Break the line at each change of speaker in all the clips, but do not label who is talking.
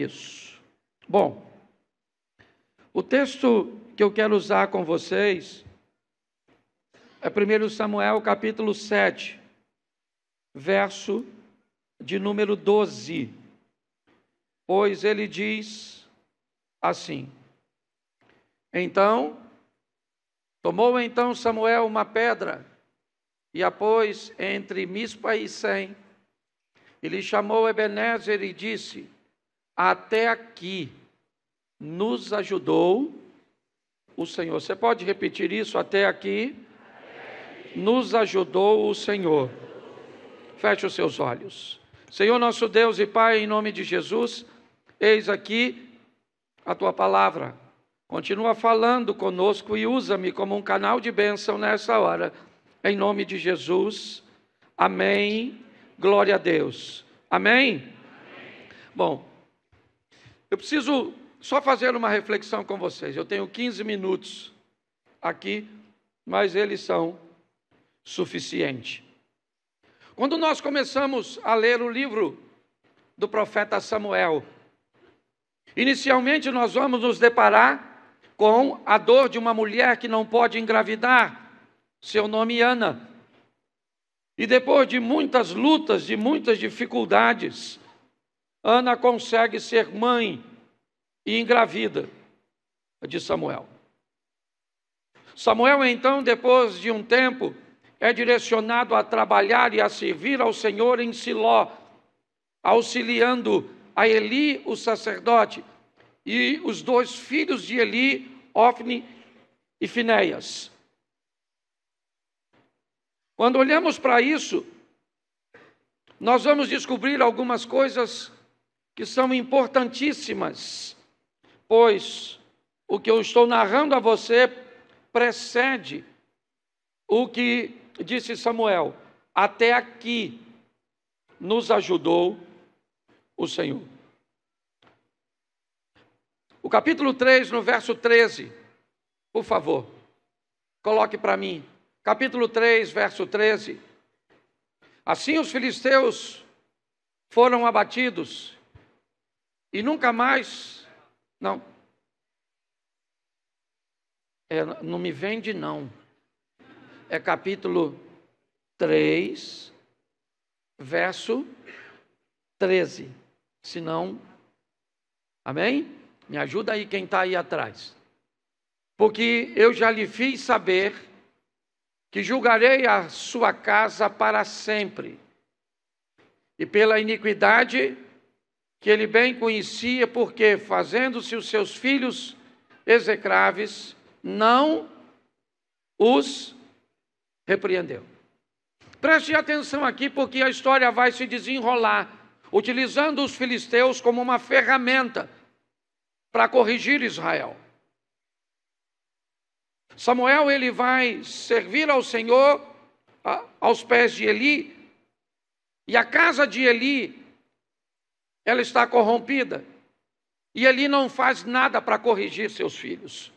isso. Bom, o texto que eu quero usar com vocês é 1 Samuel capítulo 7, verso de número 12. Pois ele diz assim: tomou então Samuel uma pedra e a pôs entre Mispa e Sem. E lhe chamou Ebenezer e disse: até aqui nos ajudou o Senhor. Você pode repetir isso? Até aqui nos ajudou o Senhor. Feche os seus olhos. Senhor nosso Deus e Pai, em nome de Jesus, eis aqui a Tua palavra. Continua falando conosco e usa-me como um canal de bênção nessa hora. Em nome de Jesus. Amém. Glória a Deus. Amém? Bom, eu preciso só fazer uma reflexão com vocês. Eu tenho 15 minutos aqui, mas eles são suficientes. Quando nós começamos a ler o livro do profeta Samuel, inicialmente nós vamos nos deparar com a dor de uma mulher que não pode engravidar. Seu nome é Ana. E depois de muitas lutas, de muitas dificuldades, Ana consegue ser mãe e engravida de Samuel. Samuel, então, depois de um tempo, é direcionado a trabalhar e a servir ao Senhor em Siló, auxiliando a Eli, o sacerdote, e os dois filhos de Eli, Ofni e Finéias. Quando olhamos para isso, nós vamos descobrir algumas coisas que são importantíssimas, pois o que eu estou narrando a você precede o que disse Samuel: até aqui nos ajudou o Senhor. O capítulo 3, no verso 13, por favor, coloque para mim. Capítulo 3, verso 13. Assim os filisteus foram abatidos e nunca mais... Não me vende não. É capítulo 3, verso 13. Se não... Amém? Me ajuda aí quem está aí atrás. Porque eu já lhe fiz saber que julgarei a sua casa para sempre, e pela iniquidade que ele bem conhecia, porque, fazendo-se os seus filhos execráveis, não os repreendeu. Preste atenção aqui, porque a história vai se desenrolar, utilizando os filisteus como uma ferramenta para corrigir Israel. Samuel, ele vai servir ao Senhor aos pés de Eli, e a casa de Eli, ela está corrompida, e Eli não faz nada para corrigir seus filhos.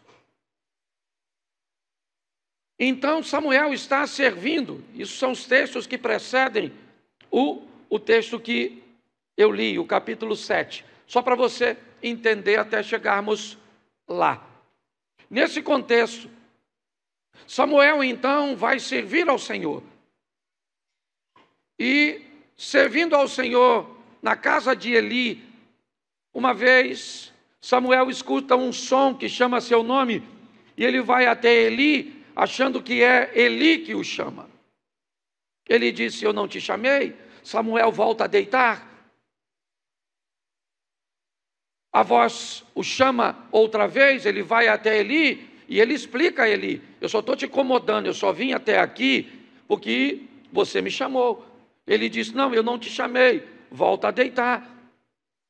Então Samuel está servindo, isso são os textos que precedem o texto que eu li, o capítulo 7, só para você entender até chegarmos lá. Nesse contexto, Samuel, então, vai servir ao Senhor. E, servindo ao Senhor na casa de Eli, uma vez, Samuel escuta um som que chama seu nome, e ele vai até Eli, achando que é Eli que o chama. Ele disse: eu não te chamei. Samuel volta a deitar. A voz o chama outra vez, ele vai até Eli, e ele explica a Eli: eu só estou te incomodando, eu só vim até aqui porque você me chamou. Ele diz: não, eu não te chamei. Volta a deitar.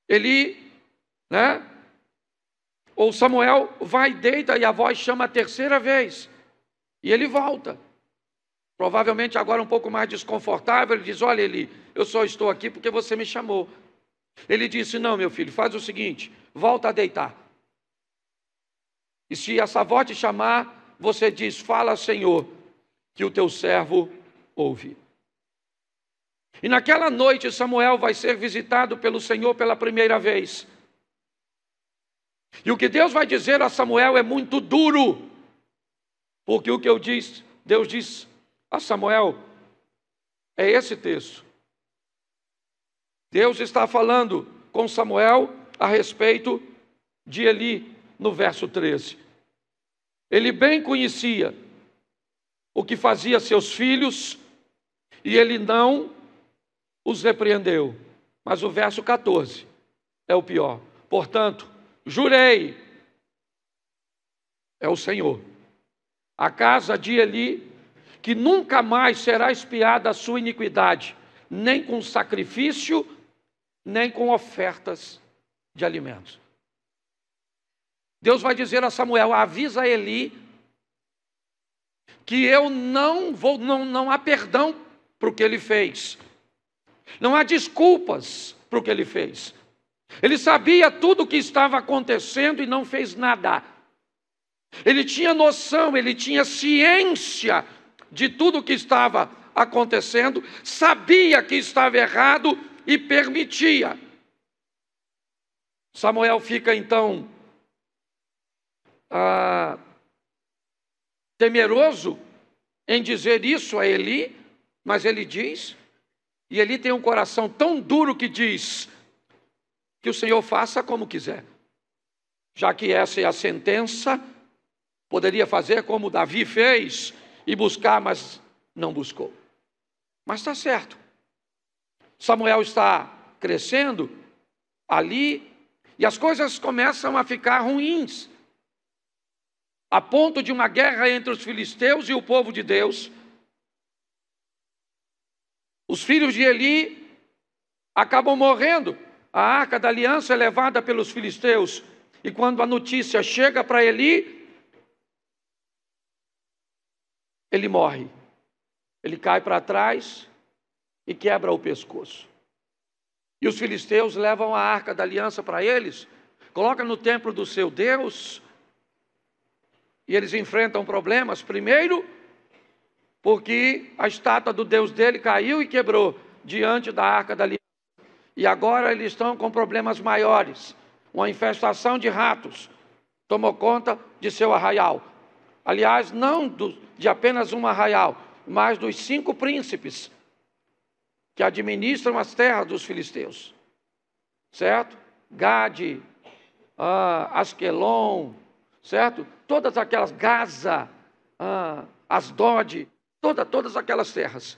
Eli, ou Samuel vai, deita, e a voz chama a terceira vez. E ele volta. Provavelmente agora um pouco mais desconfortável, ele diz: olha, Eli, eu só estou aqui porque você me chamou. Ele disse: não, meu filho, faz o seguinte, volta a deitar. E se essa voz te chamar, você diz: fala, Senhor, que o teu servo ouve. E naquela noite Samuel vai ser visitado pelo Senhor pela primeira vez. E o que Deus vai dizer a Samuel é muito duro, porque o que Deus diz a Samuel é esse texto. Deus está falando com Samuel a respeito de Eli, no verso 13. Ele bem conhecia o que fazia seus filhos e ele não os repreendeu. Mas o verso 14 é o pior. Portanto, jurei, é o Senhor, a casa de Eli, que nunca mais será expiada a sua iniquidade, nem com sacrifício, nem com ofertas de alimentos. Deus vai dizer a Samuel: avisa a Eli que eu não há perdão para o que ele fez. Não há desculpas para o que ele fez. Ele sabia tudo o que estava acontecendo e não fez nada. Ele tinha noção, ele tinha ciência de tudo o que estava acontecendo, sabia que estava errado e permitia. Samuel fica então temeroso em dizer isso a Eli, mas ele diz, e Eli tem um coração tão duro que diz que o Senhor faça como quiser. Já que essa é a sentença, poderia fazer como Davi fez e buscar, mas não buscou. Mas está certo. Samuel está crescendo ali e as coisas começam a ficar ruins, a ponto de uma guerra entre os filisteus e o povo de Deus. Os filhos de Eli acabam morrendo. A arca da aliança é levada pelos filisteus. E quando a notícia chega para Eli, ele morre. Ele cai para trás e quebra o pescoço. E os filisteus levam a arca da aliança para eles, colocam no templo do seu Deus, e eles enfrentam problemas. Primeiro, porque a estátua do Deus dele caiu e quebrou diante da arca da aliança. E agora eles estão com problemas maiores. Uma infestação de ratos tomou conta de seu arraial. Aliás, não de apenas um arraial, mas dos 5 príncipes que administram as terras dos filisteus. Certo? Gade, Asquelon, certo? Todas aquelas, Gaza, Asdod, todas aquelas terras.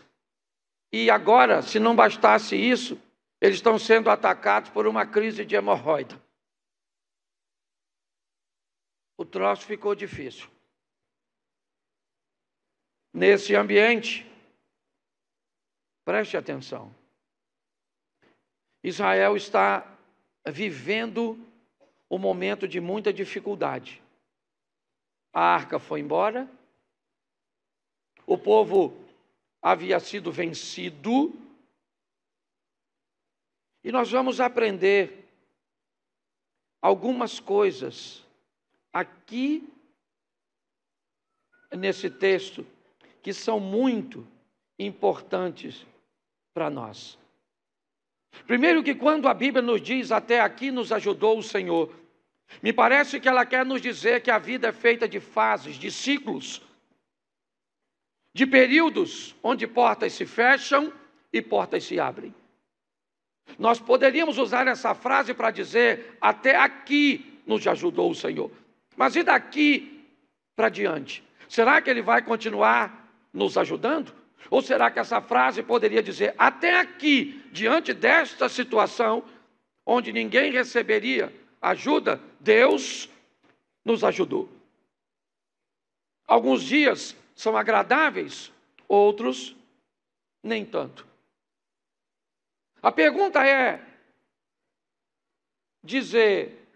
E agora, se não bastasse isso, eles estão sendo atacados por uma crise de hemorroida. O troço ficou difícil. Nesse ambiente, preste atenção, Israel está vivendo um momento de muita dificuldade. A arca foi embora, o povo havia sido vencido, e nós vamos aprender algumas coisas aqui nesse texto que são muito importantes para nós. Primeiro, que quando a Bíblia nos diz até aqui nos ajudou o Senhor, me parece que ela quer nos dizer que a vida é feita de fases, de ciclos, de períodos onde portas se fecham e portas se abrem. Nós poderíamos usar essa frase para dizer: até aqui nos ajudou o Senhor. Mas e daqui para diante? Será que Ele vai continuar nos ajudando? Ou será que essa frase poderia dizer: até aqui, diante desta situação, onde ninguém receberia ajuda, Deus nos ajudou. Alguns dias são agradáveis, outros nem tanto. A pergunta é dizer: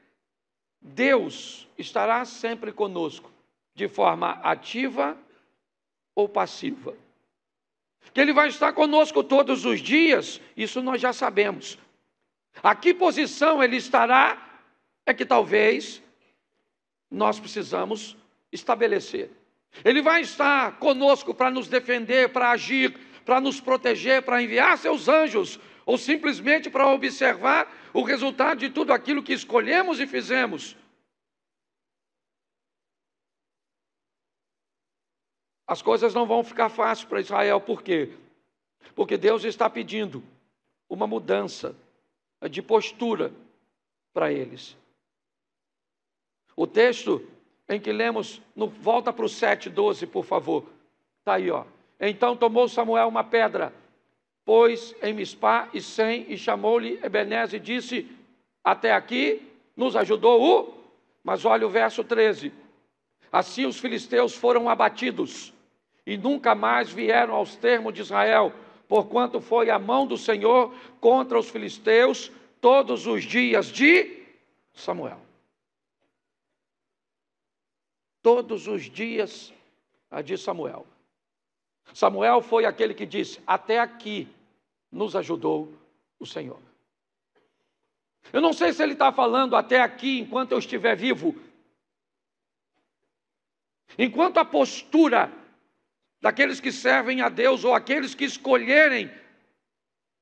Deus estará sempre conosco de forma ativa ou passiva? Que Ele vai estar conosco todos os dias, isso nós já sabemos. A que posição Ele estará é que talvez nós precisamos estabelecer. Ele vai estar conosco para nos defender, para agir, para nos proteger, para enviar seus anjos, ou simplesmente para observar o resultado de tudo aquilo que escolhemos e fizemos. as coisas não vão ficar fáceis para Israel. Por quê? Porque Deus está pedindo uma mudança de postura para eles. O texto em que lemos, volta para o 7:12, por favor. Está aí, ó. Então tomou Samuel uma pedra, pôs em Mispá e Sem, e chamou-lhe Ebenezer e disse: até aqui nos ajudou o... Mas olha o verso 13. Assim os filisteus foram abatidos, e nunca mais vieram aos termos de Israel, porquanto foi a mão do Senhor contra os filisteus todos os dias de Samuel. Todos os dias de Samuel. Samuel foi aquele que disse: até aqui nos ajudou o Senhor. Eu não sei se ele está falando até aqui enquanto eu estiver vivo. Enquanto a postura daqueles que servem a Deus, ou aqueles que escolherem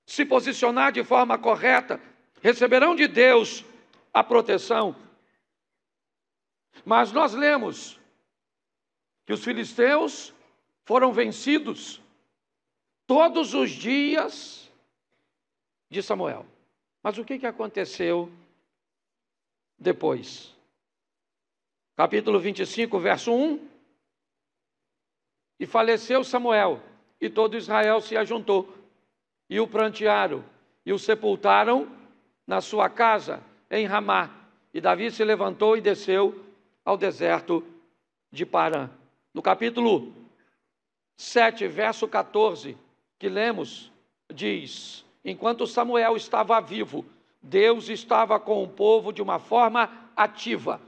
se posicionar de forma correta, receberão de Deus a proteção. Mas nós lemos que os filisteus foram vencidos todos os dias de Samuel. Mas o que aconteceu depois? Capítulo 25, verso 1. E faleceu Samuel, e todo Israel se ajuntou, e o prantearam, e o sepultaram na sua casa, em Ramá. E Davi se levantou e desceu ao deserto de Parã. No capítulo 7, verso 14, que lemos, diz: enquanto Samuel estava vivo, Deus estava com o povo de uma forma ativa.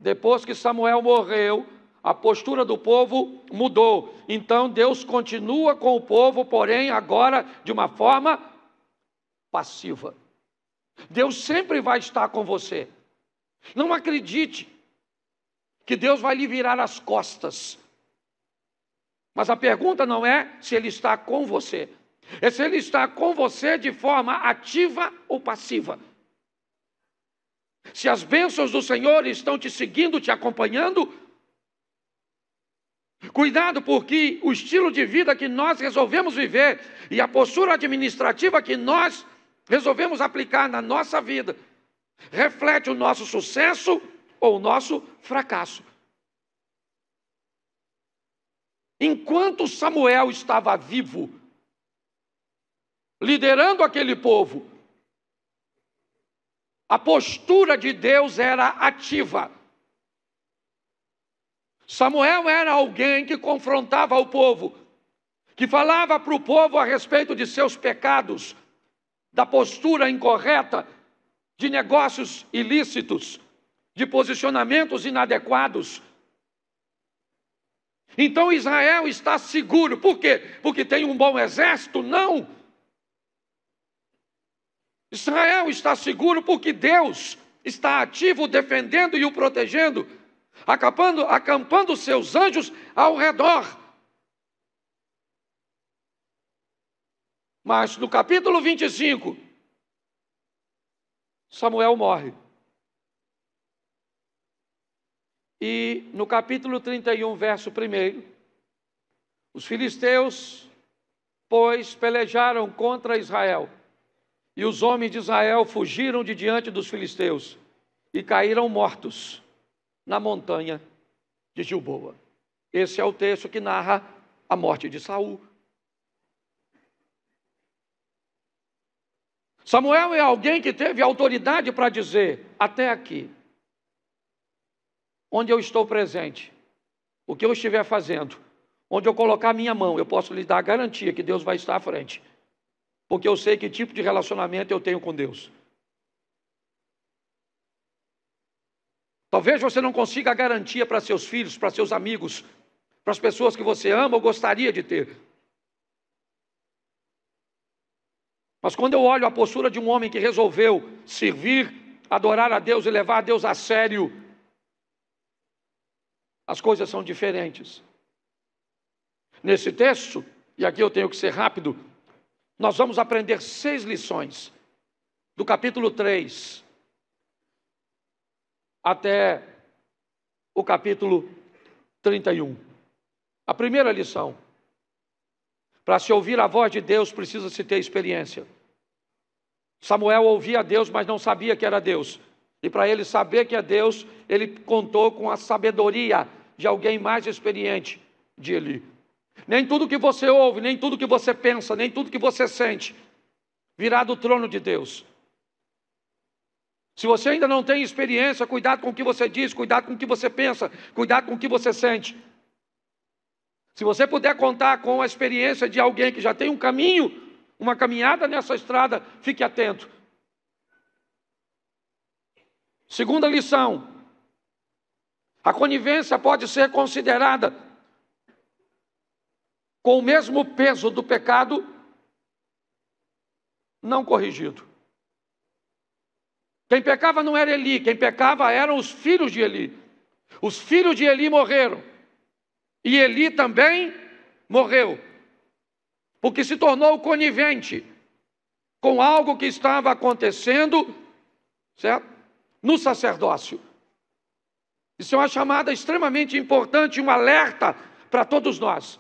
Depois que Samuel morreu, a postura do povo mudou. Então Deus continua com o povo, porém agora de uma forma passiva. Deus sempre vai estar com você. Não acredite que Deus vai lhe virar as costas. Mas a pergunta não é se Ele está com você, é se Ele está com você de forma ativa ou passiva. Se as bênçãos do Senhor estão te seguindo, te acompanhando, cuidado, porque o estilo de vida que nós resolvemos viver e a postura administrativa que nós resolvemos aplicar na nossa vida reflete o nosso sucesso ou o nosso fracasso. Enquanto Samuel estava vivo, liderando aquele povo, a postura de Deus era ativa. Samuel era alguém que confrontava o povo, que falava para o povo a respeito de seus pecados, da postura incorreta, de negócios ilícitos, de posicionamentos inadequados. Então Israel está seguro. Por quê? Porque tem um bom exército? Não. Israel está seguro porque Deus está ativo, defendendo e o protegendo, acampando seus anjos ao redor. Mas no capítulo 25, Samuel morre. E no capítulo 31, verso 1, os filisteus, pois, pelejaram contra Israel. E os homens de Israel fugiram de diante dos filisteus e caíram mortos na montanha de Gilboa. Esse é o texto que narra a morte de Saul. Samuel é alguém que teve autoridade para dizer: até aqui, onde eu estou presente, o que eu estiver fazendo, onde eu colocar a minha mão, eu posso lhe dar a garantia que Deus vai estar à frente. Porque eu sei que tipo de relacionamento eu tenho com Deus. Talvez você não consiga a garantia para seus filhos, para seus amigos, para as pessoas que você ama ou gostaria de ter. Mas quando eu olho a postura de um homem que resolveu servir, adorar a Deus e levar a Deus a sério, as coisas são diferentes. Nesse texto, e aqui eu tenho que ser rápido, nós vamos aprender 6 lições, do capítulo 3 até o capítulo 31. A primeira lição: para se ouvir a voz de Deus, precisa-se ter experiência. Samuel ouvia a Deus, mas não sabia que era Deus. E para ele saber que é Deus, ele contou com a sabedoria de alguém mais experiente, de Eli. Nem tudo que você ouve, nem tudo que você pensa, nem tudo que você sente, virá do trono de Deus. Se você ainda não tem experiência, cuidado com o que você diz, cuidado com o que você pensa, cuidado com o que você sente. Se você puder contar com a experiência de alguém que já tem um caminho, uma caminhada nessa estrada, fique atento. Segunda lição: a conivência pode ser considerada com o mesmo peso do pecado não corrigido. Quem pecava não era Eli, quem pecava eram os filhos de Eli. Os filhos de Eli morreram. E Eli também morreu, porque se tornou conivente com algo que estava acontecendo, certo? No sacerdócio. Isso é uma chamada extremamente importante, um alerta para todos nós.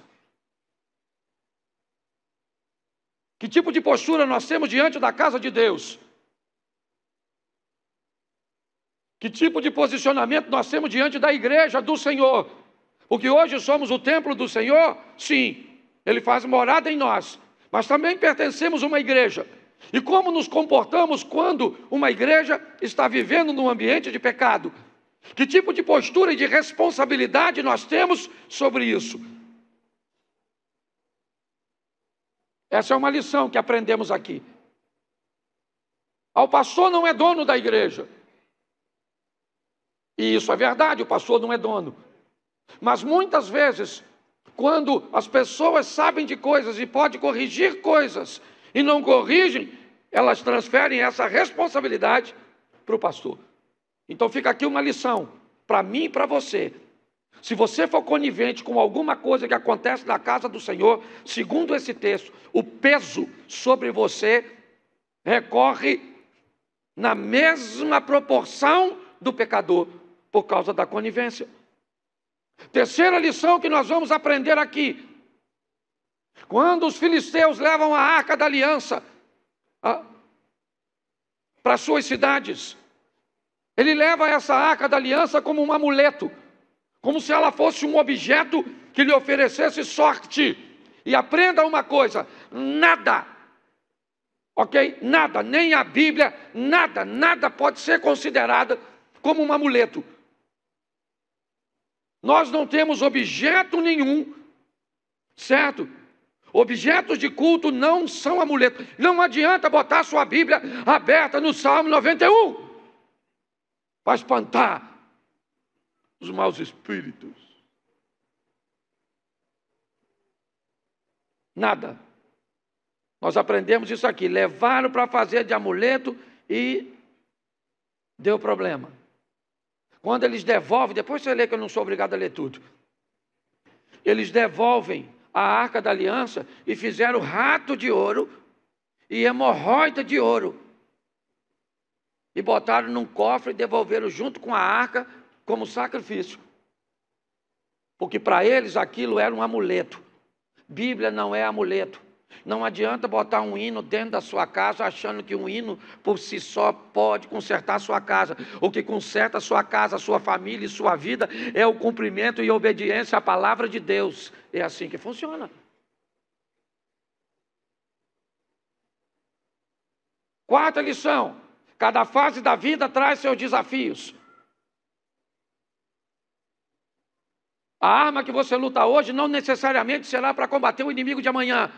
Que tipo de postura nós temos diante da casa de Deus? Que tipo de posicionamento nós temos diante da igreja do Senhor? Porque hoje somos o templo do Senhor, sim, Ele faz morada em nós, mas também pertencemos a uma igreja. E como nos comportamos quando uma igreja está vivendo num ambiente de pecado? Que tipo de postura e de responsabilidade nós temos sobre isso? Essa é uma lição que aprendemos aqui. O pastor não é dono da igreja. E isso é verdade, o pastor não é dono. Mas muitas vezes, quando as pessoas sabem de coisas e podem corrigir coisas e não corrigem, elas transferem essa responsabilidade para o pastor. Então fica aqui uma lição para mim e para você. Se você for conivente com alguma coisa que acontece na casa do Senhor, segundo esse texto, o peso sobre você recorre na mesma proporção do pecador, por causa da conivência. Terceira lição que nós vamos aprender aqui: quando os filisteus levam a arca da aliança para suas cidades, ele leva essa arca da aliança como um amuleto, como se ela fosse um objeto que lhe oferecesse sorte. E aprenda uma coisa: nada, ok? Nada, nem a Bíblia, nada pode ser considerado como um amuleto. Nós não temos objeto nenhum, certo? Objetos de culto não são amuletos. Não adianta botar sua Bíblia aberta no Salmo 91 para espantar os maus espíritos. Nada. Nós aprendemos isso aqui. Levaram para fazer de amuleto e deu problema. Quando eles devolvem, depois você lê que eu não sou obrigado a ler tudo. Eles devolvem a arca da aliança e fizeram rato de ouro e hemorroida de ouro. E botaram num cofre e devolveram junto com a arca como sacrifício. Porque para eles aquilo era um amuleto. Bíblia não é amuleto. Não adianta botar um hino dentro da sua casa achando que um hino por si só pode consertar a sua casa. O que conserta a sua casa, a sua família e sua vida é o cumprimento e obediência à palavra de Deus. É assim que funciona. Quarta lição: cada fase da vida traz seus desafios. A arma que você luta hoje não necessariamente será para combater o inimigo de amanhã.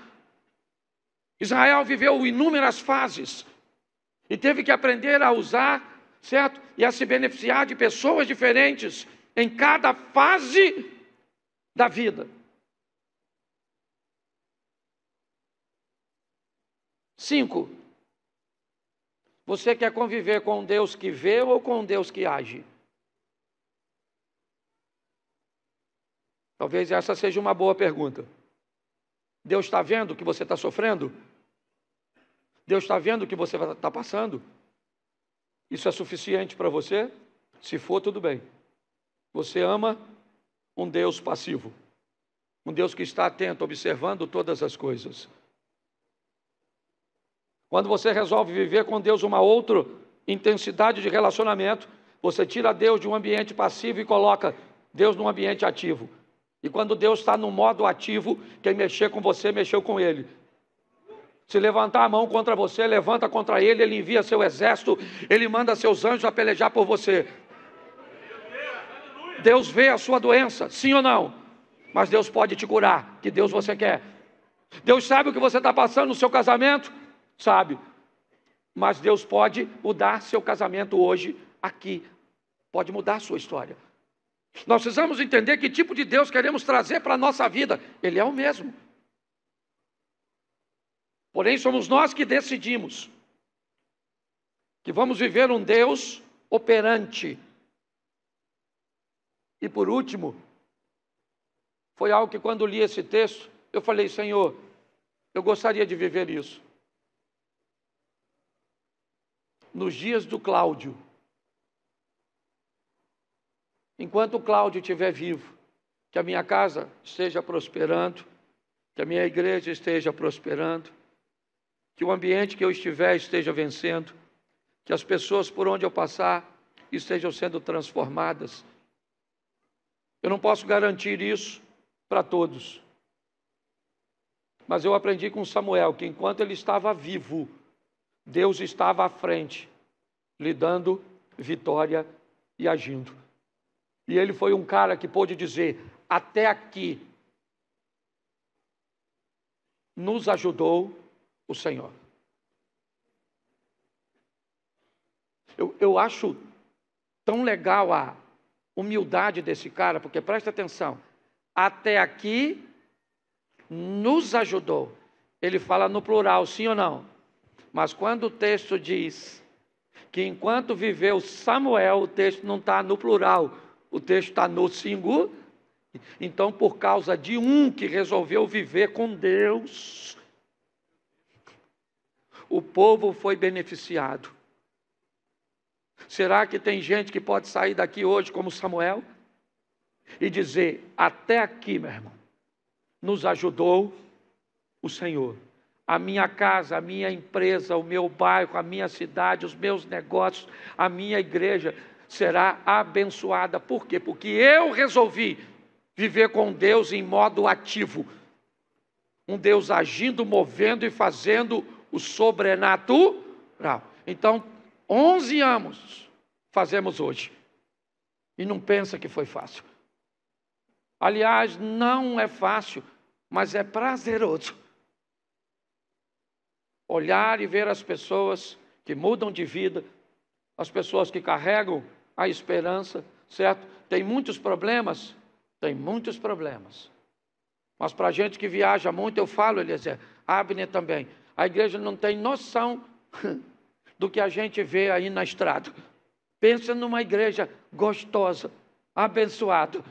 Israel viveu inúmeras fases e teve que aprender a usar, certo? E a se beneficiar de pessoas diferentes em cada fase da vida. 5. Você quer conviver com um Deus que vê ou com um Deus que age? Talvez essa seja uma boa pergunta. Deus está vendo o que você está sofrendo? Deus está vendo o que você está passando? Isso é suficiente para você? Se for, tudo bem. Você ama um Deus passivo, um Deus que está atento, observando todas as coisas. Quando você resolve viver com Deus uma outra intensidade de relacionamento, você tira Deus de um ambiente passivo e coloca Deus num ambiente ativo. E quando Deus está no modo ativo, quem mexer com você, mexeu com Ele. Se levantar a mão contra você, levanta contra Ele, Ele envia seu exército, Ele manda seus anjos a pelejar por você. Deus vê a sua doença, sim ou não? Mas Deus pode te curar, que Deus você quer. Deus sabe o que você está passando no seu casamento? Sabe. Mas Deus pode mudar seu casamento hoje, aqui. Pode mudar a sua história. Nós precisamos entender que tipo de Deus queremos trazer para a nossa vida. Ele é o mesmo. Porém, somos nós que decidimos que vamos viver um Deus operante. E por último, foi algo que quando li esse texto, eu falei, Senhor, eu gostaria de viver isso. Nos dias do Cláudio, enquanto o Cláudio estiver vivo, que a minha casa esteja prosperando, que a minha igreja esteja prosperando, que o ambiente que eu estiver esteja vencendo, que as pessoas por onde eu passar estejam sendo transformadas. Eu não posso garantir isso para todos. Mas eu aprendi com Samuel que enquanto ele estava vivo, Deus estava à frente, lhe dando vitória e agindo. E ele foi um cara que pôde dizer, até aqui nos ajudou o Senhor. Eu acho tão legal a humildade desse cara, porque presta atenção, até aqui nos ajudou. Ele fala no plural, sim ou não? Mas quando o texto diz que enquanto viveu Samuel, o texto não está no plural, o texto está no singular. Então, por causa de um que resolveu viver com Deus, o povo foi beneficiado. Será que tem gente que pode sair daqui hoje como Samuel e dizer, até aqui, meu irmão, nos ajudou o Senhor. A minha casa, a minha empresa, o meu bairro, a minha cidade, os meus negócios, a minha igreja será abençoada. Por quê? Porque eu resolvi viver com Deus em modo ativo. Um Deus agindo, movendo e fazendo o sobrenatural. Então, 11 anos fazemos hoje. E não pensa que foi fácil. Aliás, não é fácil, mas é prazeroso. Olhar e ver as pessoas que mudam de vida, as pessoas que carregam a esperança, certo? Tem muitos problemas? Tem muitos problemas. Mas para a gente que viaja muito, eu falo, Eliezer, Abner também, a igreja não tem noção do que a gente vê aí na estrada. Pensa numa igreja gostosa, abençoada.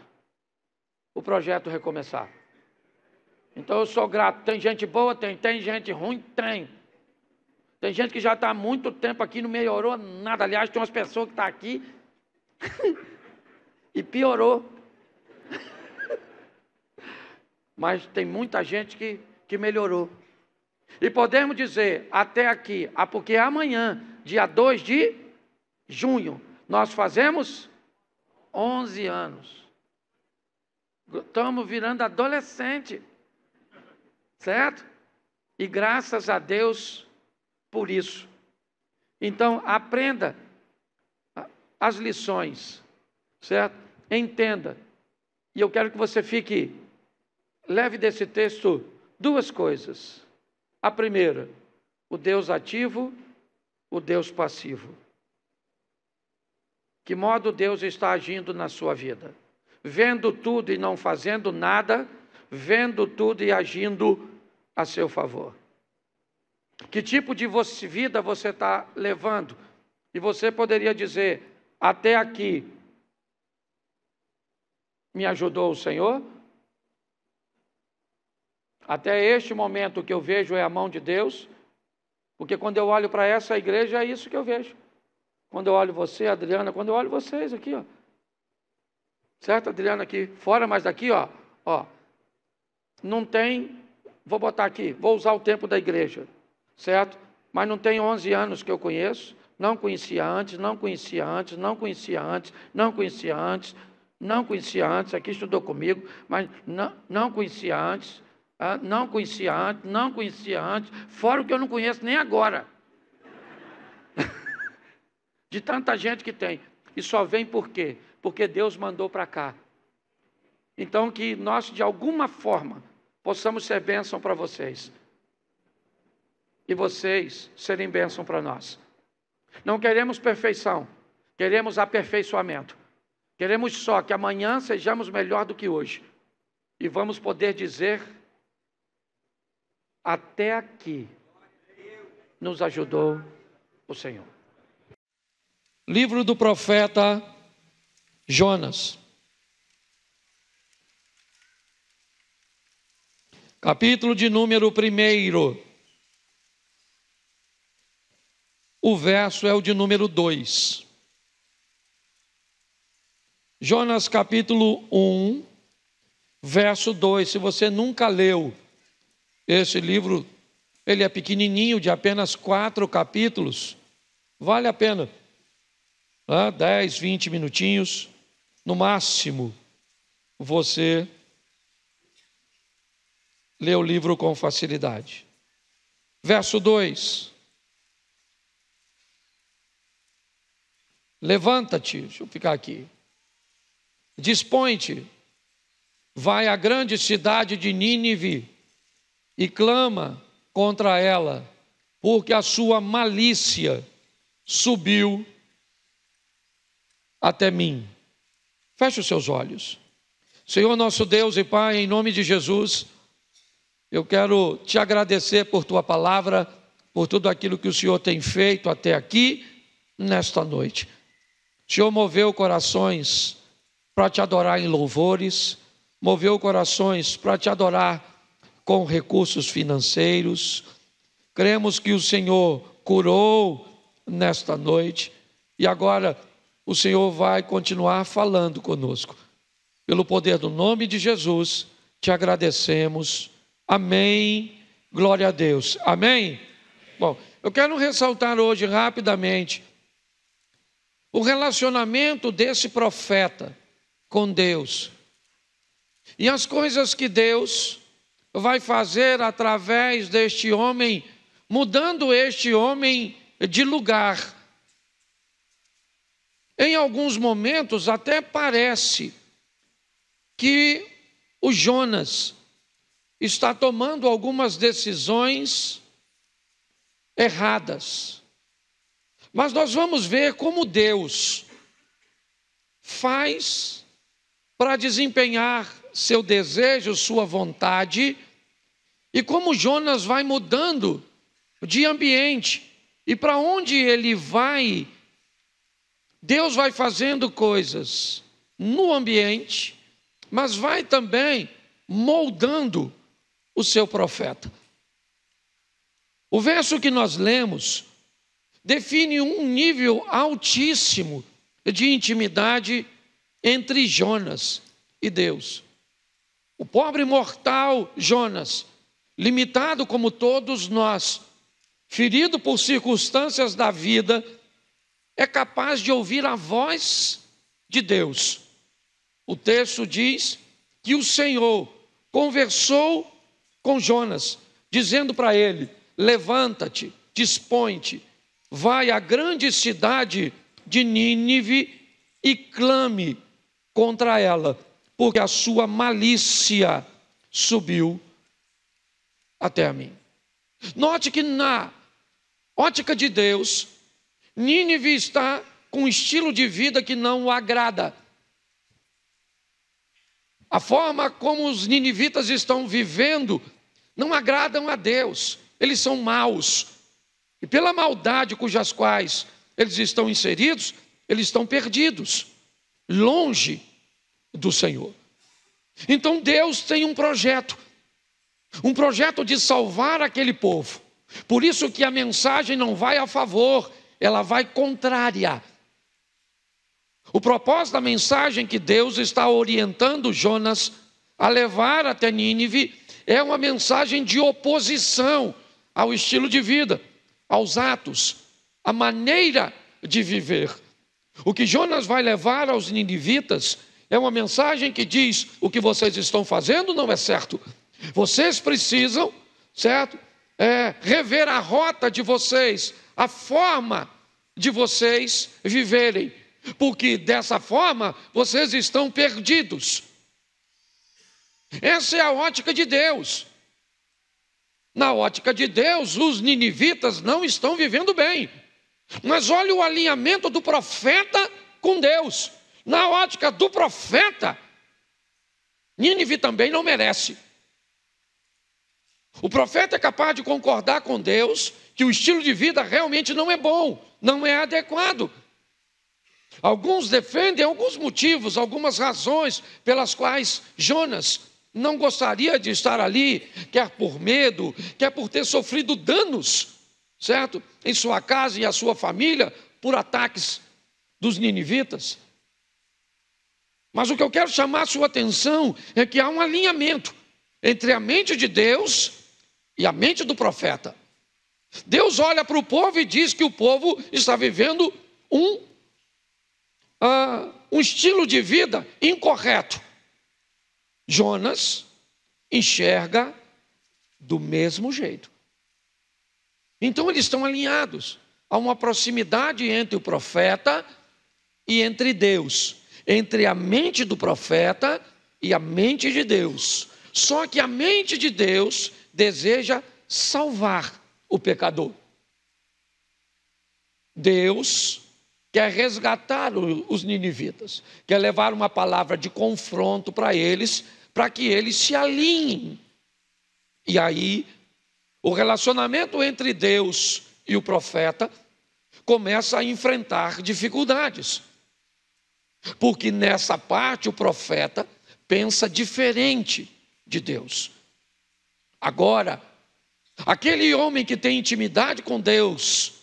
O projeto Recomeçar. Então eu sou grato. Tem gente boa? Tem gente ruim? Tem. Tem gente que já está há muito tempo aqui, não melhorou nada. Aliás, tem umas pessoas que estão aqui e piorou. Mas tem muita gente que melhorou. E podemos dizer, até aqui, porque amanhã, dia 2 de junho, nós fazemos 11 anos. Estamos virando adolescente. Certo? E graças a Deus por isso. Então, aprenda as lições, certo? Entenda. E eu quero que você leve desse texto duas coisas. A primeira, o Deus ativo, o Deus passivo. Que modo Deus está agindo na sua vida? Vendo tudo e não fazendo nada, vendo tudo e agindo a seu favor. Que tipo de vida você está levando? E você poderia dizer, até aqui me ajudou o Senhor? Até este momento o que eu vejo é a mão de Deus? Porque quando eu olho para essa igreja é isso que eu vejo. Quando eu olho você, Adriana, quando eu olho vocês aqui, ó. Certo, Adriano, aqui fora, mas daqui, ó, não tem, vou botar aqui, vou usar o tempo da igreja, certo? Mas não tem 11 anos que eu conheço, não conhecia antes, aqui estudou comigo, mas não conhecia antes, fora o que eu não conheço nem agora. De tanta gente que tem. E só vem por quê? Porque Deus mandou para cá. Então que nós, de alguma forma, possamos ser bênção para vocês. E vocês serem bênção para nós. Não queremos perfeição, queremos aperfeiçoamento. Queremos só que amanhã sejamos melhor do que hoje. E vamos poder dizer, até aqui nos ajudou o Senhor. Livro do profeta Jonas. Capítulo de número 1. O verso é o de número 2. Jonas capítulo 1, verso 2. Se você nunca leu esse livro, ele é pequenininho, de apenas 4 capítulos. Vale a pena. 10, 20 minutinhos. No máximo, você lê o livro com facilidade. Verso 2. Levanta-te, deixa eu ficar aqui. Dispõe-te, vai à grande cidade de Nínive e clama contra ela, porque a sua malícia subiu até mim. Feche os seus olhos. Senhor nosso Deus e Pai, em nome de Jesus, eu quero te agradecer por tua palavra, por tudo aquilo que o Senhor tem feito até aqui, nesta noite. O Senhor moveu corações para te adorar em louvores, moveu corações para te adorar com recursos financeiros. Cremos que o Senhor curou nesta noite e agora o Senhor vai continuar falando conosco. Pelo poder do nome de Jesus, te agradecemos. Amém. Glória a Deus. Amém? Bom, eu quero ressaltar hoje rapidamente o relacionamento desse profeta com Deus e as coisas que Deus vai fazer através deste homem, mudando este homem de lugar. Em alguns momentos até parece que o Jonas está tomando algumas decisões erradas. Mas nós vamos ver como Deus faz para desempenhar seu desejo, sua vontade, e como Jonas vai mudando de ambiente, e para onde ele vai, Deus vai fazendo coisas no ambiente, mas vai também moldando o seu profeta. O verso que nós lemos define um nível altíssimo de intimidade entre Jonas e Deus. O pobre mortal Jonas, limitado como todos nós, ferido por circunstâncias da vida, é capaz de ouvir a voz de Deus. O texto diz que o Senhor conversou com Jonas, dizendo para ele: levanta-te, dispõe-te, vai à grande cidade de Nínive e clame contra ela, porque a sua malícia subiu até a mim. Note que na ótica de Deus, Nínive está com um estilo de vida que não o agrada. A forma como os ninivitas estão vivendo não agradam a Deus. Eles são maus. E pela maldade cujas quais eles estão inseridos, eles estão perdidos, longe do Senhor. Então Deus tem um projeto de salvar aquele povo. Por isso que a mensagem não vai a favor, ela vai contrária. O propósito da mensagem que Deus está orientando Jonas a levar até Nínive é uma mensagem de oposição ao estilo de vida, aos atos, à maneira de viver. O que Jonas vai levar aos ninivitas é uma mensagem que diz: o que vocês estão fazendo não é certo. Vocês precisam, certo? Rever a rota de vocês, a forma de vocês viverem, porque dessa forma vocês estão perdidos. Essa é a ótica de Deus. Na ótica de Deus, os ninivitas não estão vivendo bem. Mas olha o alinhamento do profeta com Deus. Na ótica do profeta, Nínive também não merece. O profeta é capaz de concordar com Deus que o estilo de vida realmente não é bom, não é adequado. Alguns defendem alguns motivos, algumas razões pelas quais Jonas não gostaria de estar ali, quer por medo, quer por ter sofrido danos, certo? Em sua casa e a sua família, por ataques dos ninivitas. Mas o que eu quero chamar a sua atenção é que há um alinhamento entre a mente de Deus e a mente do profeta. Deus olha para o povo e diz que o povo está vivendo um estilo de vida incorreto. Jonas enxerga do mesmo jeito. Então eles estão alinhados. Há uma proximidade entre o profeta e entre Deus, entre a mente do profeta e a mente de Deus. Só que a mente de Deus deseja salvar o pecador. Deus quer resgatar os ninivitas, quer levar uma palavra de confronto para eles, para que eles se alinhem. E aí, o relacionamento entre Deus e o profeta começa a enfrentar dificuldades. Porque nessa parte o profeta pensa diferente de Deus. Agora, aquele homem que tem intimidade com Deus,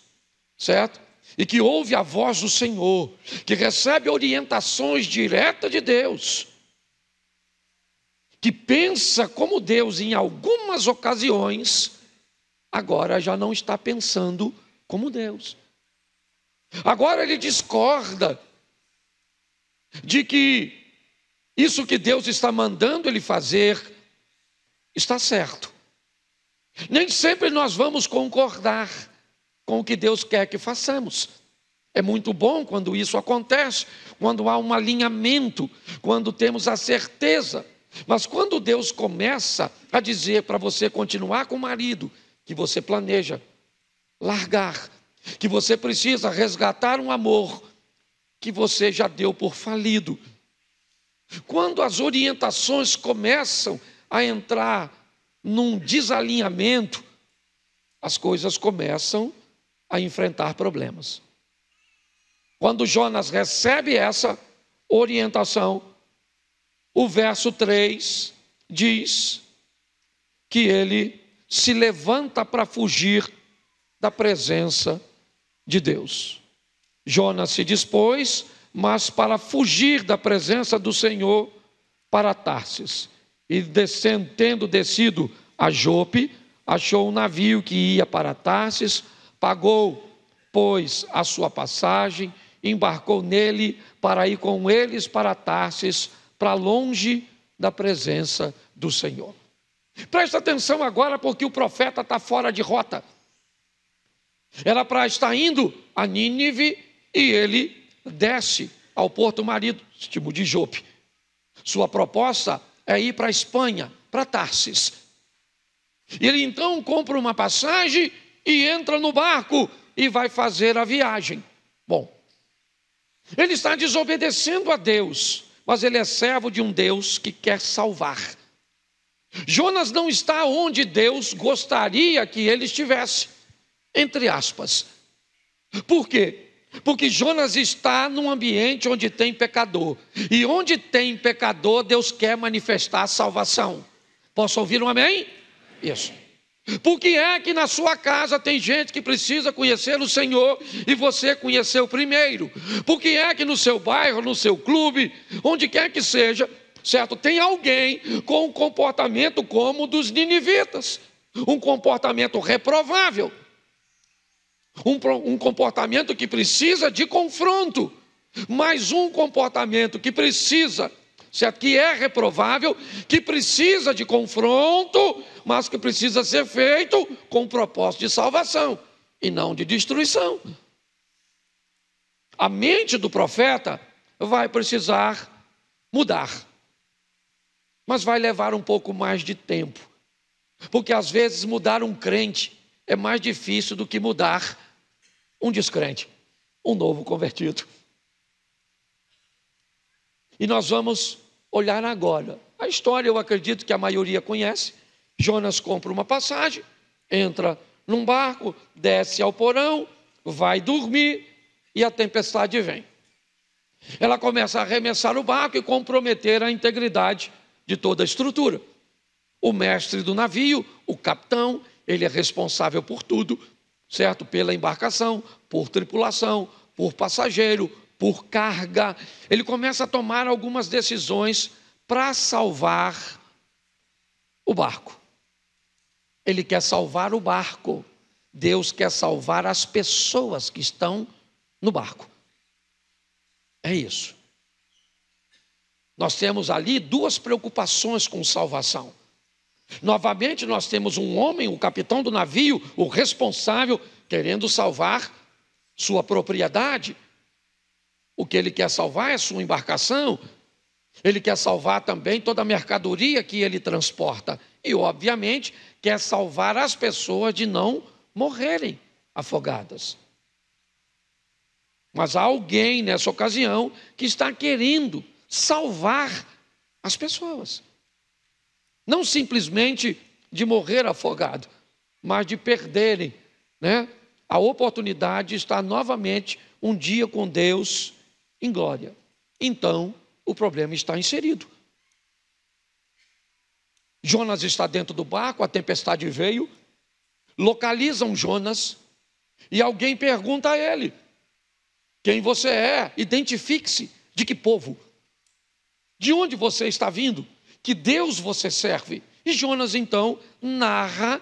certo? E que ouve a voz do Senhor, que recebe orientações diretas de Deus, que pensa como Deus em algumas ocasiões, agora já não está pensando como Deus. Agora ele discorda de que isso que Deus está mandando ele fazer está certo. Nem sempre nós vamos concordar com o que Deus quer que façamos. É muito bom quando isso acontece, quando há um alinhamento, quando temos a certeza. Mas quando Deus começa a dizer para você continuar com o marido, que você planeja largar, que você precisa resgatar um amor que você já deu por falido. Quando as orientações começam a entrar num desalinhamento, as coisas começam a enfrentar problemas. Quando Jonas recebe essa orientação, o verso 3 diz que ele se levanta para fugir da presença de Deus. Jonas se dispôs, mas para fugir da presença do Senhor, para Tarsis. E tendo descido a Jope, achou um navio que ia para Tarsis, pagou, pois, a sua passagem, embarcou nele para ir com eles para Tarsis, para longe da presença do Senhor. Presta atenção agora, porque o profeta está fora de rota. Era para estar indo a Nínive e ele desce ao porto marítimo de Jope. Sua proposta é ir para a Espanha, para Tarsis. Ele então compra uma passagem e entra no barco e vai fazer a viagem. Bom, ele está desobedecendo a Deus, mas ele é servo de um Deus que quer salvar. Jonas não está onde Deus gostaria que ele estivesse, entre aspas. Por quê? Porque Jonas está num ambiente onde tem pecador. E onde tem pecador, Deus quer manifestar a salvação. Posso ouvir um amém? Isso. Por que é que na sua casa tem gente que precisa conhecer o Senhor e você conheceu primeiro? Por que é que no seu bairro, no seu clube, onde quer que seja, certo? Tem alguém com um comportamento como o dos ninivitas, um comportamento reprovável, um comportamento que precisa de confronto, mas um comportamento que precisa, certo? Que é reprovável, que precisa de confronto, mas que precisa ser feito com o propósito de salvação e não de destruição. A mente do profeta vai precisar mudar, mas vai levar um pouco mais de tempo, porque às vezes mudar um crente é mais difícil do que mudar um descrente, um novo convertido. E nós vamos olhar agora. A história eu acredito que a maioria conhece. Jonas compra uma passagem, entra num barco, desce ao porão, vai dormir e a tempestade vem. Ela começa a arremessar o barco e comprometer a integridade de toda a estrutura. O mestre do navio, o capitão, ele é responsável por tudo, certo? Pela embarcação, por tripulação, por passageiro, por carga. Ele começa a tomar algumas decisões para salvar o barco. Ele quer salvar o barco. Deus quer salvar as pessoas que estão no barco. É isso. Nós temos ali duas preocupações com salvação. Novamente nós temos um homem, o capitão do navio, o responsável, querendo salvar sua propriedade. O que ele quer salvar é sua embarcação. Ele quer salvar também toda a mercadoria que ele transporta. E, obviamente, quer salvar as pessoas de não morrerem afogadas. Mas há alguém nessa ocasião que está querendo salvar as pessoas. Não simplesmente de morrer afogado, mas de perderem, né, a oportunidade de estar novamente um dia com Deus em glória. Então, o problema está inserido. Jonas está dentro do barco, a tempestade veio, localizam Jonas e alguém pergunta a ele: quem você é? Identifique-se. De que povo? De onde você está vindo? Que Deus você serve? E Jonas então narra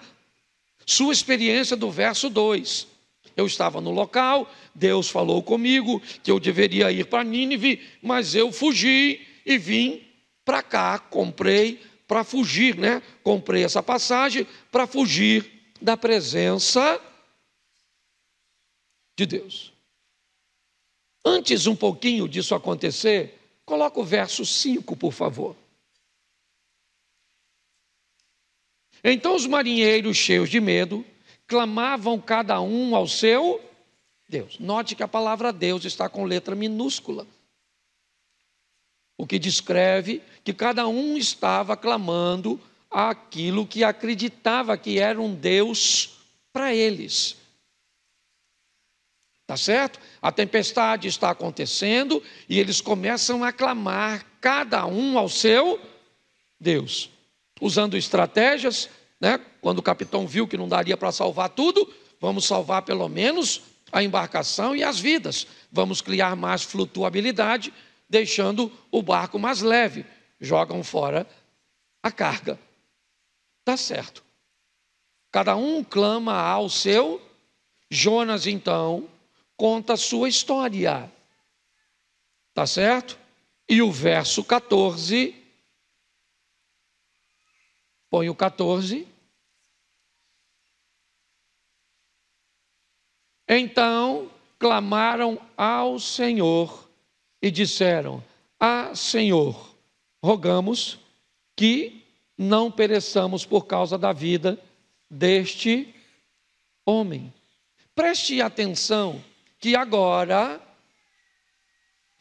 sua experiência do verso 2. Eu estava no local, Deus falou comigo que eu deveria ir para Nínive, mas eu fugi e vim para cá, comprei para fugir, né? Comprei essa passagem para fugir da presença de Deus. Antes um pouquinho disso acontecer, coloca o verso 5, por favor. Então os marinheiros, cheios de medo, clamavam cada um ao seu Deus. Note que a palavra Deus está com letra minúscula, o que descreve que cada um estava clamando aquilo que acreditava que era um Deus para eles. Tá certo? A tempestade está acontecendo e eles começam a clamar cada um ao seu Deus, usando estratégias, né? Quando o capitão viu que não daria para salvar tudo, vamos salvar pelo menos a embarcação e as vidas. Vamos criar mais flutuabilidade, deixando o barco mais leve. Jogam fora a carga. Tá certo. Cada um clama ao seu. Jonas, então, conta a sua história. Tá certo? E o verso 14, põe o 14. Então clamaram ao Senhor e disseram: Ah, Senhor, rogamos que não pereçamos por causa da vida deste homem. Preste atenção que agora,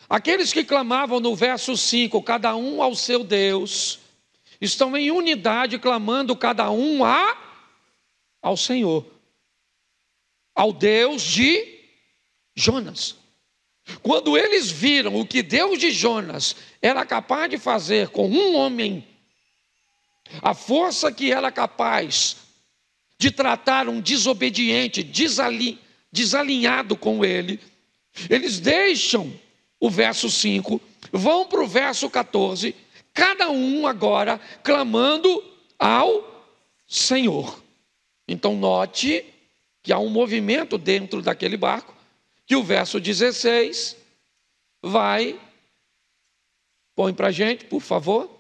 aqueles que clamavam no verso 5, cada um ao seu Deus, estão em unidade clamando cada um ao Senhor, ao Deus de Jonas. Quando eles viram o que Deus de Jonas era capaz de fazer com um homem, a força que era capaz de tratar um desobediente, desalinhado com ele, eles deixam o verso 5, vão para o verso 14, cada um agora clamando ao Senhor. Então note que há um movimento dentro daquele barco, que o verso 16 vai, põe para a gente, por favor.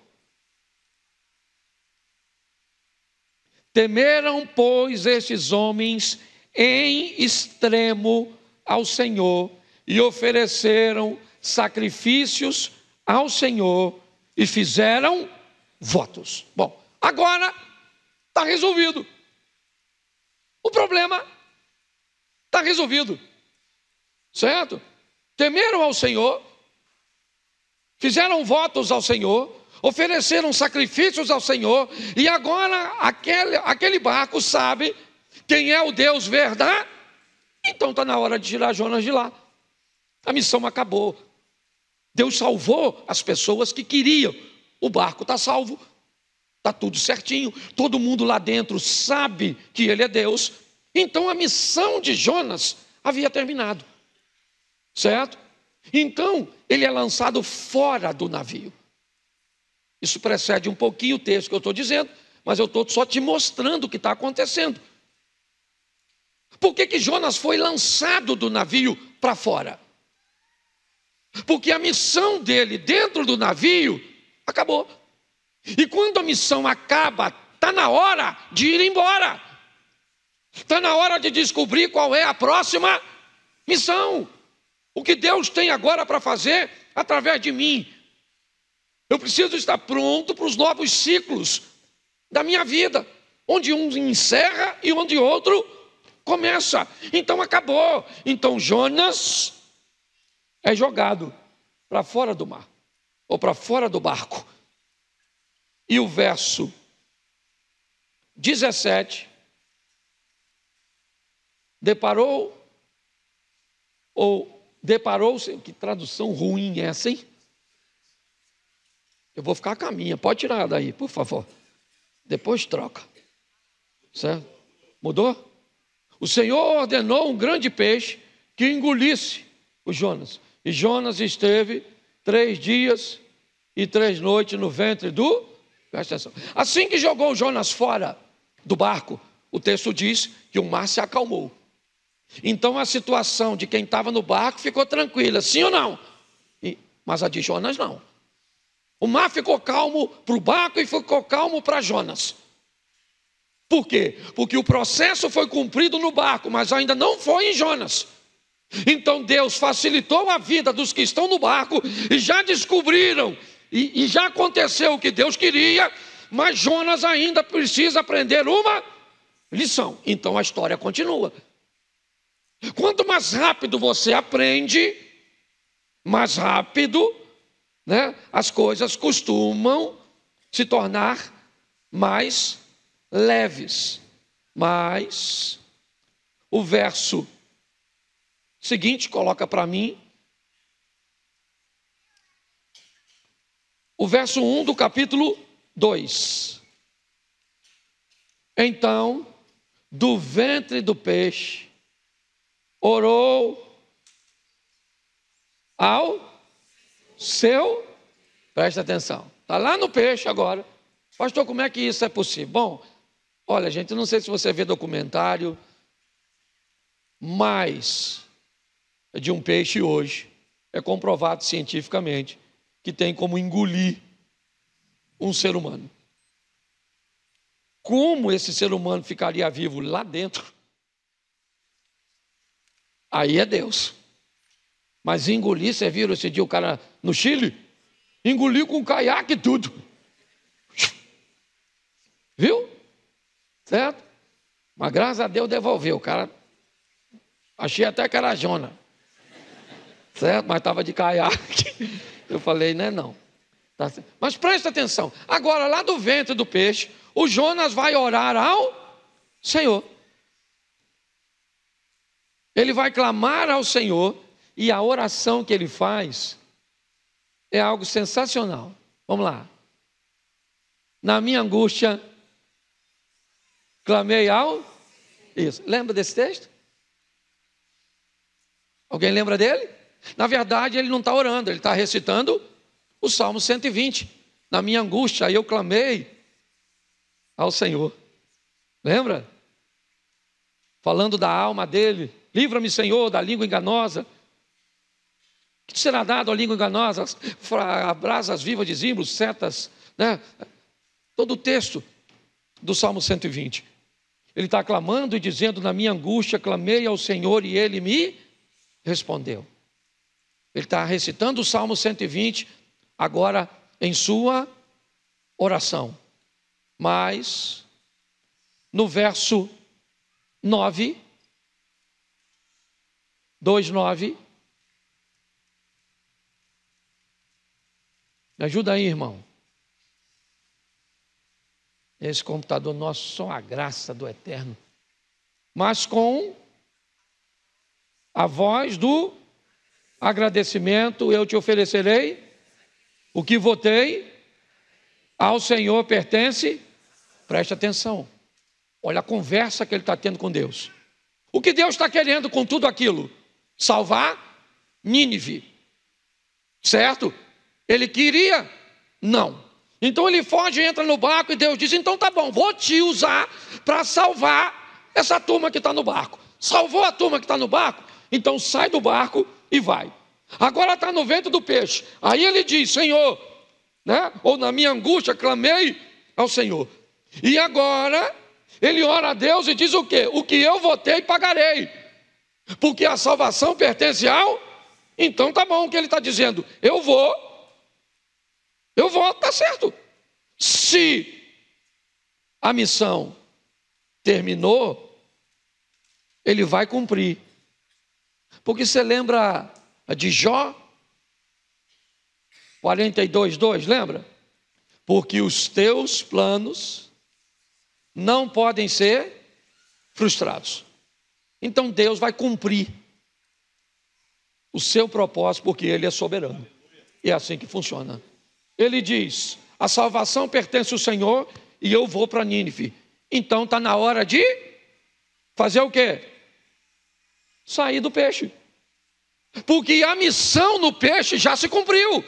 Temeram, pois, estes homens em extremo ao Senhor e ofereceram sacrifícios ao Senhor e fizeram votos. Bom, agora está resolvido. O problema está resolvido, certo? Temeram ao Senhor, fizeram votos ao Senhor, ofereceram sacrifícios ao Senhor, e agora aquele barco sabe quem é o Deus verdadeiro. Então está na hora de tirar Jonas de lá. A missão acabou. Deus salvou as pessoas que queriam. O barco está salvo, está tudo certinho, todo mundo lá dentro sabe que ele é Deus. Então a missão de Jonas havia terminado, certo? Então ele é lançado fora do navio. Isso precede um pouquinho o texto que eu estou dizendo, mas eu estou só te mostrando o que está acontecendo. Por que Jonas foi lançado do navio para fora? Porque a missão dele dentro do navio acabou. E quando a missão acaba, está na hora de ir embora. Está na hora de descobrir qual é a próxima missão. O que Deus tem agora para fazer através de mim. Eu preciso estar pronto para os novos ciclos da minha vida, onde um encerra e onde outro começa. Então acabou. Então Jonas é jogado para fora do mar, ou para fora do barco. E o verso 17 deparou-se, que tradução ruim é essa, hein? Eu vou ficar com a minha, pode tirar daí, por favor. Depois troca. Certo? Mudou? O Senhor ordenou um grande peixe que engolisse o Jonas. E Jonas esteve 3 dias e 3 noites no ventre do... Presta atenção. Assim que jogou Jonas fora do barco, o texto diz que o mar se acalmou. Então a situação de quem estava no barco ficou tranquila, sim ou não? Mas a de Jonas não. O mar ficou calmo para o barco e ficou calmo para Jonas. Por quê? Porque o processo foi cumprido no barco, mas ainda não foi em Jonas. Então Deus facilitou a vida dos que estão no barco e já descobriram, e já aconteceu o que Deus queria, mas Jonas ainda precisa aprender uma lição. Então a história continua. Quanto mais rápido você aprende, mais rápido, né, as coisas costumam se tornar mais leves. Mas o verso seguinte coloca para mim, o verso 1 do capítulo 2. Então, do ventre do peixe, orou ao seu, presta atenção, está lá no peixe agora. Pastor, como é que isso é possível? Bom, olha gente, não sei se você vê documentário, mas de um peixe hoje é comprovado cientificamente que tem como engolir um ser humano. Como esse ser humano ficaria vivo lá dentro? Aí é Deus. Mas engolir, você viu esse dia o cara no Chile? Engoliu com caiaque e tudo. Viu? Certo? Mas graças a Deus devolveu. O cara, achei até que era Jona. Certo? Mas estava de caiaque. Eu falei, né, não. Tá certo. Mas presta atenção. Agora, lá do ventre do peixe, o Jonas vai orar ao Senhor. Ele vai clamar ao Senhor. E a oração que ele faz é algo sensacional. Vamos lá. Na minha angústia, clamei ao... Isso. Lembra desse texto? Alguém lembra dele? Na verdade, ele não está orando, ele está recitando o Salmo 120. Na minha angústia, aí eu clamei ao Senhor. Lembra? Falando da alma dele. Livra-me, Senhor, da língua enganosa. Que será dado à língua enganosa? Brasas vivas de zimbros, setas, né? Todo o texto do Salmo 120. Ele está clamando e dizendo: na minha angústia clamei ao Senhor e Ele me respondeu. Ele está recitando o Salmo 120 agora em sua oração. Mas no verso 9, 2:9, me ajuda aí, irmão. Esse computador nosso, só a graça do Eterno. Mas com a voz do agradecimento eu te oferecerei o que votei ao Senhor pertence. Preste atenção. Olha a conversa que ele está tendo com Deus. O que Deus está querendo com tudo aquilo? Salvar Nínive. Certo? Ele queria? Não. Então ele foge e entra no barco e Deus diz: então tá bom, vou te usar para salvar essa turma que está no barco. Salvou a turma que está no barco? Então sai do barco e vai. Agora está no ventre do peixe. Aí ele diz: Senhor, né? Ou na minha angústia clamei ao Senhor. E agora ele ora a Deus e diz o quê? O que eu votei pagarei, porque a salvação pertence ao... Então tá bom o que ele está dizendo. Eu vou, tá certo. Se a missão terminou, ele vai cumprir. Porque você lembra de Jó 42:2, lembra? Porque os teus planos não podem ser frustrados. Então Deus vai cumprir o seu propósito, porque Ele é soberano. E é assim que funciona. Ele diz: a salvação pertence ao Senhor e eu vou para Nínive. Então está na hora de fazer o quê? Sair do peixe. Porque a missão no peixe já se cumpriu.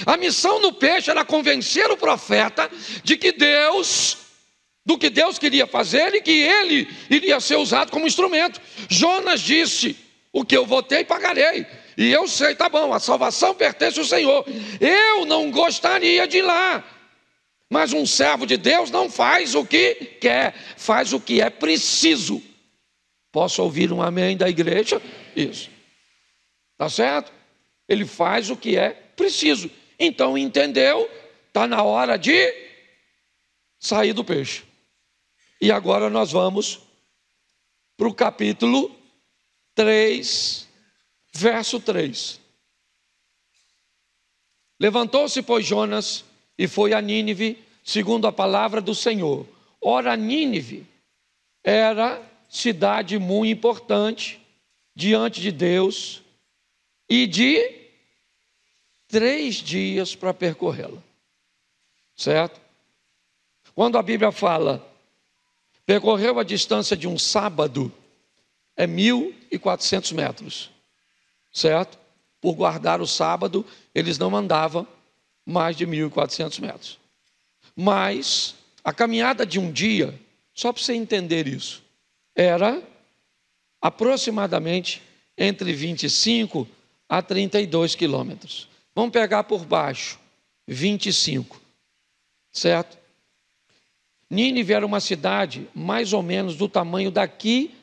A missão no peixe era convencer o profeta de que do que Deus queria fazer e que ele iria ser usado como instrumento. Jonas disse: o que eu votei pagarei. E eu sei, tá bom, a salvação pertence ao Senhor. Eu não gostaria de ir lá. Mas um servo de Deus não faz o que quer, faz o que é preciso. Posso ouvir um amém da igreja? Isso. Tá certo? Ele faz o que é preciso. Então entendeu, está na hora de sair do peixe. E agora nós vamos para o capítulo 3, verso 3. Levantou-se, pois, Jonas e foi a Nínive, segundo a palavra do Senhor. Ora, Nínive era cidade muito importante diante de Deus e de 3 dias para percorrê-la. Certo? Quando a Bíblia fala percorreu a distância de um sábado, é 1.400 metros. Certo? Por guardar o sábado, eles não andavam mais de 1.400 metros. Mas a caminhada de um dia, só para você entender isso, era aproximadamente entre 25 a 32 quilômetros. Vamos pegar por baixo, 25, certo? Nínive era uma cidade mais ou menos do tamanho daqui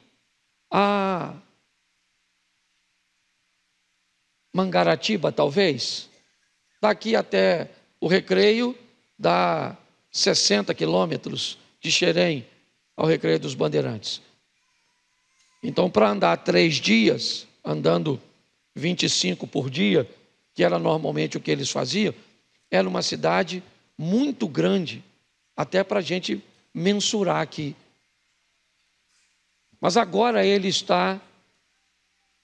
a Mangaratiba, talvez. Daqui até o Recreio dá 60 quilômetros de Xerém ao Recreio dos Bandeirantes. Então, para andar 3 dias, andando 25 por dia, que era normalmente o que eles faziam, era uma cidade muito grande, até para a gente mensurar aqui. Mas agora ele está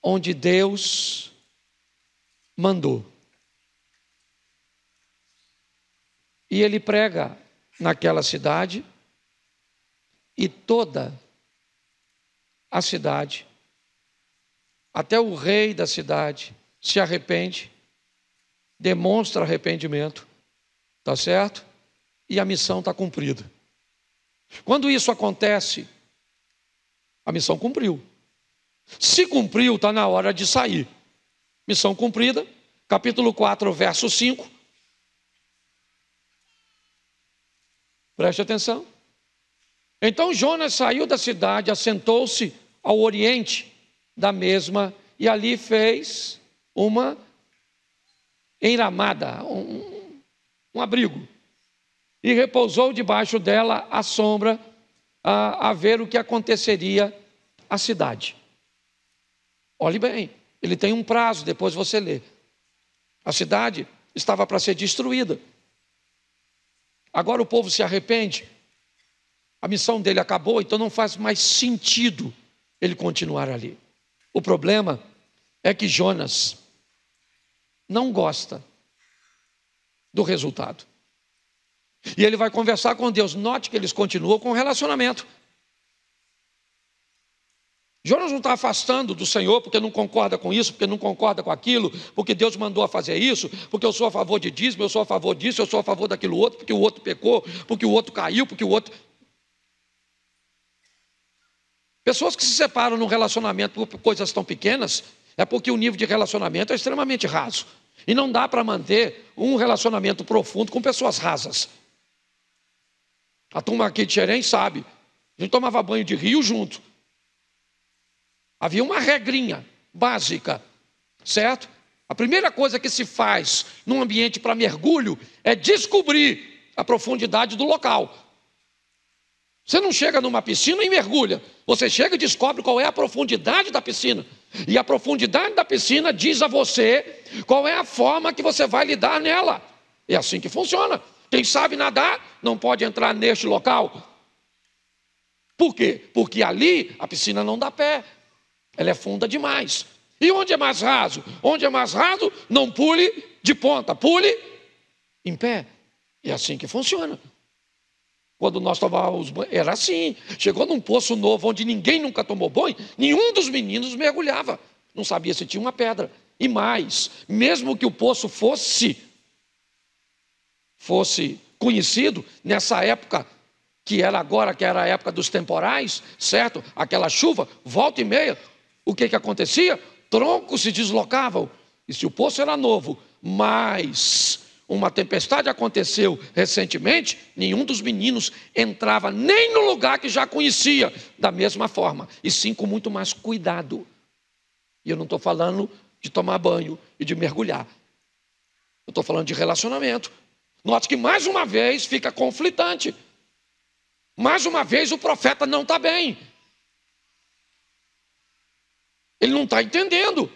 onde Deus mandou. E ele prega naquela cidade e toda a cidade, até o rei da cidade, se arrepende, demonstra arrependimento, tá certo? E a missão está cumprida. Quando isso acontece, a missão cumpriu. Se cumpriu, está na hora de sair. Missão cumprida, capítulo 4, verso 5. Preste atenção. Então Jonas saiu da cidade, assentou-se ao oriente da mesma, e ali fez uma enramada, um abrigo, e repousou debaixo dela à sombra, a ver o que aconteceria à cidade. Olhe bem, ele tem um prazo, depois você lê. A cidade estava para ser destruída. Agora o povo se arrepende, a missão dele acabou, então não faz mais sentido ele continuar ali. O problema é que Jonas não gosta do resultado. E ele vai conversar com Deus. Note que eles continuam com o relacionamento. Jonas não está afastando do Senhor porque não concorda com isso, porque não concorda com aquilo, porque Deus mandou a fazer isso, porque eu sou a favor de dízimo, eu sou a favor disso, eu sou a favor daquilo outro, porque o outro pecou, porque o outro caiu, porque o outro... Pessoas que se separam num relacionamento por coisas tão pequenas, é porque o nível de relacionamento é extremamente raso. E não dá para manter um relacionamento profundo com pessoas rasas. A turma aqui de Xerém sabe, a gente tomava banho de rio junto. Havia uma regrinha básica, certo? A primeira coisa que se faz num ambiente para mergulho é descobrir a profundidade do local. Você não chega numa piscina e mergulha. Você chega e descobre qual é a profundidade da piscina. E a profundidade da piscina diz a você qual é a forma que você vai lidar nela. É assim que funciona. Quem sabe nadar não pode entrar neste local. Por quê? Porque ali a piscina não dá pé. Ela é funda demais. E onde é mais raso? Onde é mais raso, não pule de ponta, pule em pé. É assim que funciona. Quando nós tomávamos banho, era assim. Chegou num poço novo, onde ninguém nunca tomou banho, nenhum dos meninos mergulhava. Não sabia se tinha uma pedra. E mais, mesmo que o poço fosse conhecido, nessa época, que era agora, que era a época dos temporais, certo? Aquela chuva, volta e meia, o que acontecia? Troncos se deslocavam. E se o poço era novo, mas uma tempestade aconteceu recentemente, nenhum dos meninos entrava nem no lugar que já conhecia da mesma forma, e sim com muito mais cuidado. E eu não estou falando de tomar banho e de mergulhar. Eu estou falando de relacionamento. Note que mais uma vez fica conflitante. Mais uma vez o profeta não está bem. Ele não está entendendo.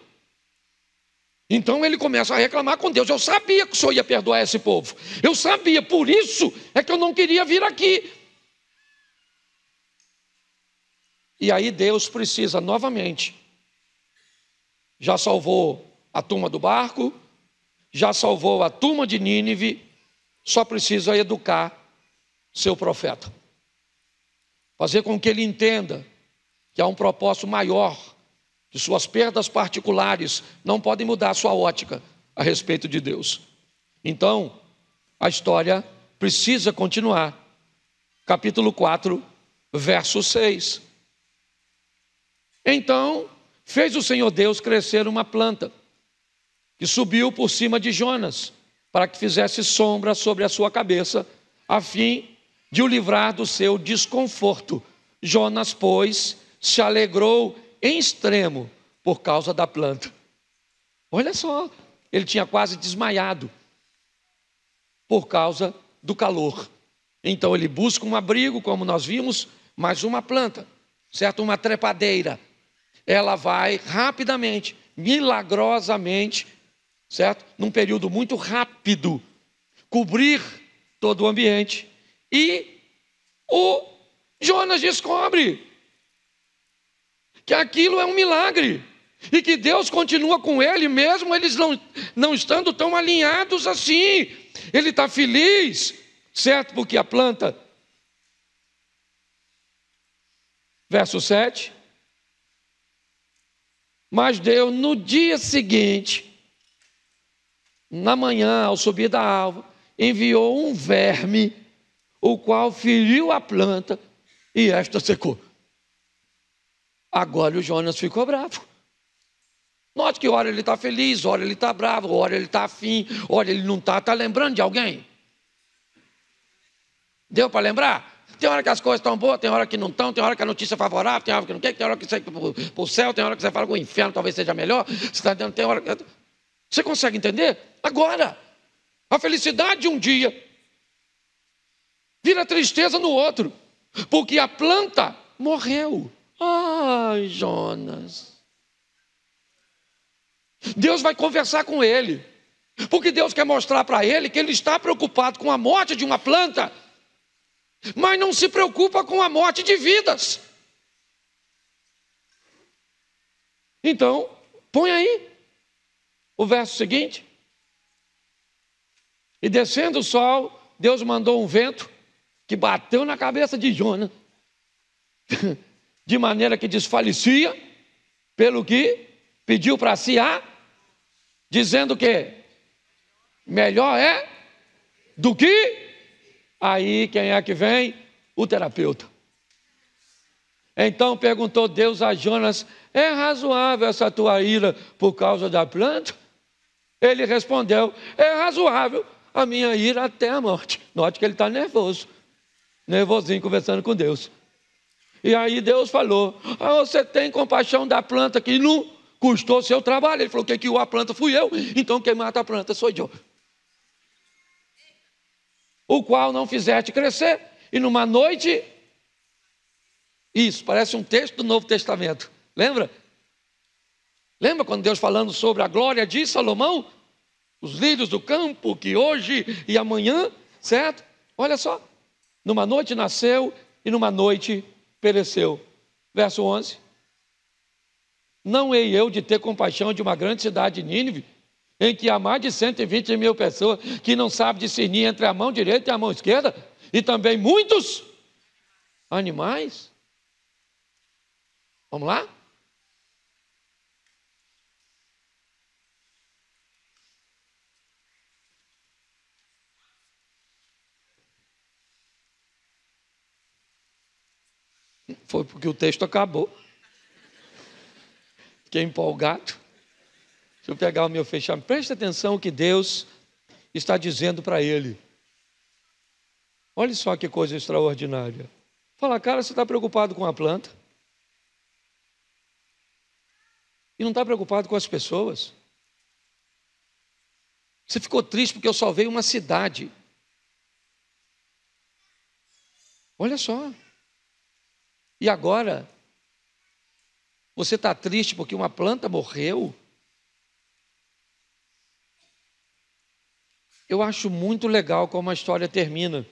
Então ele começa a reclamar com Deus. Eu sabia que o Senhor ia perdoar esse povo. Eu sabia, por isso é que eu não queria vir aqui. E aí Deus precisa novamente. Já salvou a turma do barco, já salvou a turma de Nínive, só precisa educar seu profeta. Fazer com que ele entenda que há um propósito maior, que suas perdas particulares não podem mudar a sua ótica a respeito de Deus. Então, a história precisa continuar. Capítulo 4, verso 6. Então, fez o Senhor Deus crescer uma planta, que subiu por cima de Jonas, para que fizesse sombra sobre a sua cabeça, a fim de o livrar do seu desconforto. Jonas, pois, se alegrou em extremo por causa da planta. Olha só, ele tinha quase desmaiado por causa do calor. Então ele busca um abrigo, como nós vimos, mas uma planta, certo? Uma trepadeira. Ela vai rapidamente, milagrosamente, certo? Num período muito rápido, cobrir todo o ambiente. E o Jonas descobre que aquilo é um milagre. E que Deus continua com ele, mesmo eles não estando tão alinhados assim. Ele está feliz, certo? Porque a planta Verso 7. Mas Deus, no dia seguinte, na manhã, ao subir da alva, enviou um verme, o qual feriu a planta e esta secou. Agora o Jonas ficou bravo. Note que hora ele está feliz, hora ele está bravo, hora ele está afim, hora ele não está. Está lembrando de alguém? Deu para lembrar? Tem hora que as coisas estão boas, tem hora que não estão, tem hora que a notícia é favorável, tem hora que não quer, tem hora que você vai para o céu, tem hora que você fala que o inferno talvez seja melhor. Você está dando, tem hora. Você consegue entender? Agora, a felicidade de um dia vira tristeza no outro, porque a planta morreu. Ai, Jonas. Deus vai conversar com ele, porque Deus quer mostrar para ele que ele está preocupado com a morte de uma planta, mas não se preocupa com a morte de vidas. Então, põe aí o verso seguinte. E descendo o sol, Deus mandou um vento que bateu na cabeça de Jonas, de maneira que desfalecia, pelo que pediu para si dizendo que melhor é do que. Aí quem é que vem? O terapeuta. Então perguntou Deus a Jonas: é razoável essa tua ira por causa da planta? Ele respondeu: é razoável a minha ira até a morte. Note que ele está nervosinho conversando com Deus. E aí Deus falou: você tem compaixão da planta que não custou seu trabalho. Ele falou: quem criou a planta fui eu, então quem mata a planta sou eu. O qual não fizeste crescer, e numa noite. Isso, parece um texto do Novo Testamento. Lembra? Lembra quando Deus falando sobre a glória de Salomão? Os lírios do campo que hoje e amanhã, certo? Olha só. Numa noite nasceu e numa noite pereceu. Verso 11. Não hei eu de ter compaixão de uma grande cidade de Nínive, em que há mais de 120 mil pessoas que não sabem discernir entre a mão direita e a mão esquerda, e também muitos animais. Vamos lá? Foi porque o texto acabou. Fiquei empolgado. Deixa eu pegar o meu fechamento. Preste atenção o que Deus está dizendo para ele. Olha só que coisa extraordinária. Fala, cara, você está preocupado com a planta? E não está preocupado com as pessoas? Você ficou triste porque eu salvei uma cidade. Olha só. E agora, você está triste porque uma planta morreu? Eu acho muito legal como a história termina.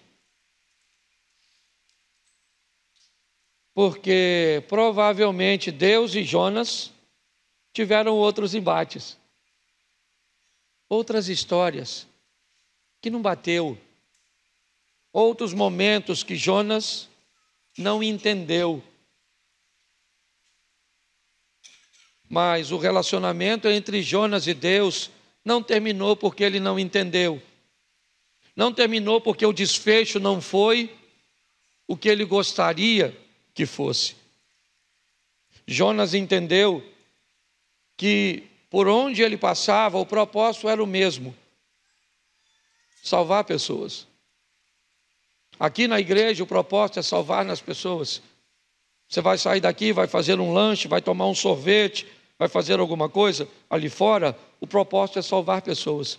Porque provavelmente Deus e Jonas tiveram outros embates. Outras histórias que não bateu. Outros momentos que Jonas não entendeu. Mas o relacionamento entre Jonas e Deus não terminou porque ele não entendeu. Não terminou porque o desfecho não foi o que ele gostaria que fosse. Jonas entendeu que por onde ele passava, o propósito era o mesmo: salvar pessoas. Aqui na igreja o propósito é salvar nas pessoas. Você vai sair daqui, vai fazer um lanche, vai tomar um sorvete, vai fazer alguma coisa ali fora, o propósito é salvar pessoas.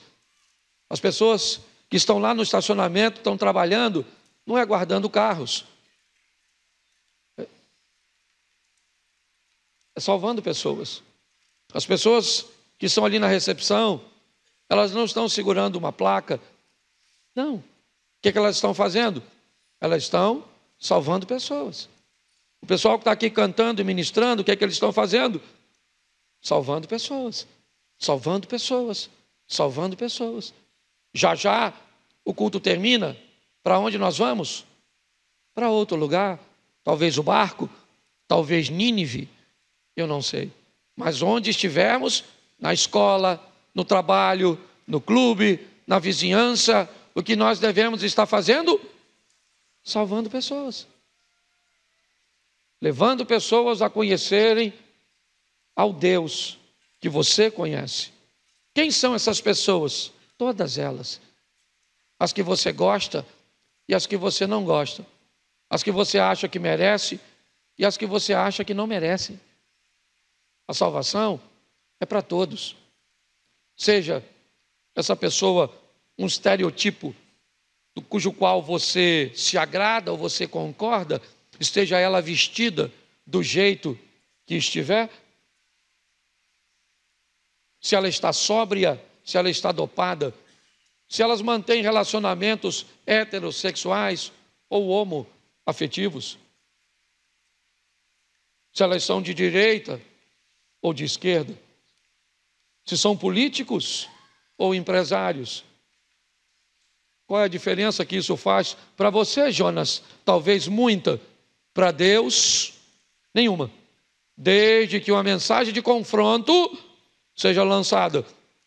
As pessoas que estão lá no estacionamento, estão trabalhando, não é guardando carros, é salvando pessoas. As pessoas que estão ali na recepção, elas não estão segurando uma placa, não. O que elas estão fazendo? Elas estão salvando pessoas. O pessoal que está aqui cantando e ministrando, o que eles estão fazendo? Salvando pessoas, salvando pessoas, salvando pessoas. Já já o culto termina. Para onde nós vamos? Para outro lugar, talvez o barco, Talvez Nínive, eu não sei. Mas onde estivermos, na escola, no trabalho, no clube, na vizinhança, o que nós devemos estar fazendo? Salvando pessoas. Levando pessoas a conhecerem ao Deus que você conhece. Quem são essas pessoas? Todas elas. As que você gosta e as que você não gosta. As que você acha que merece e as que você acha que não merece. A salvação é para todos. Seja essa pessoa um estereotipo do cujo qual você se agrada ou você concorda, esteja ela vestida do jeito que estiver, se ela está sóbria, se ela está dopada, se elas mantêm relacionamentos heterossexuais ou homoafetivos, se elas são de direita ou de esquerda, se são políticos ou empresários. Qual é a diferença que isso faz para você, Jonas? Talvez muita. Para Deus, nenhuma. Desde que uma mensagem de confronto seja lançada,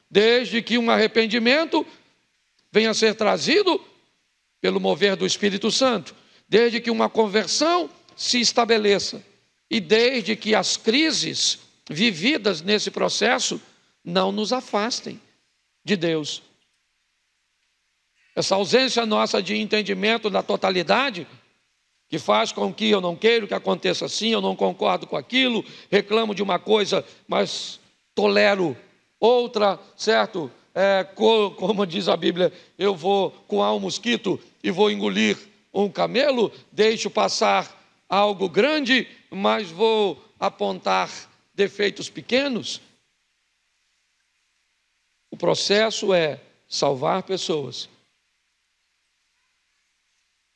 desde que um arrependimento venha a ser trazido pelo mover do Espírito Santo, desde que uma conversão se estabeleça e desde que as crises vividas nesse processo não nos afastem de Deus. Essa ausência nossa de entendimento da totalidade, que faz com que eu não queira que aconteça assim, eu não concordo com aquilo, reclamo de uma coisa, mas tolero outra, certo? Como diz a Bíblia, eu vou coar um mosquito e vou engolir um camelo, deixo passar algo grande, mas vou apontar defeitos pequenos. O processo é salvar pessoas.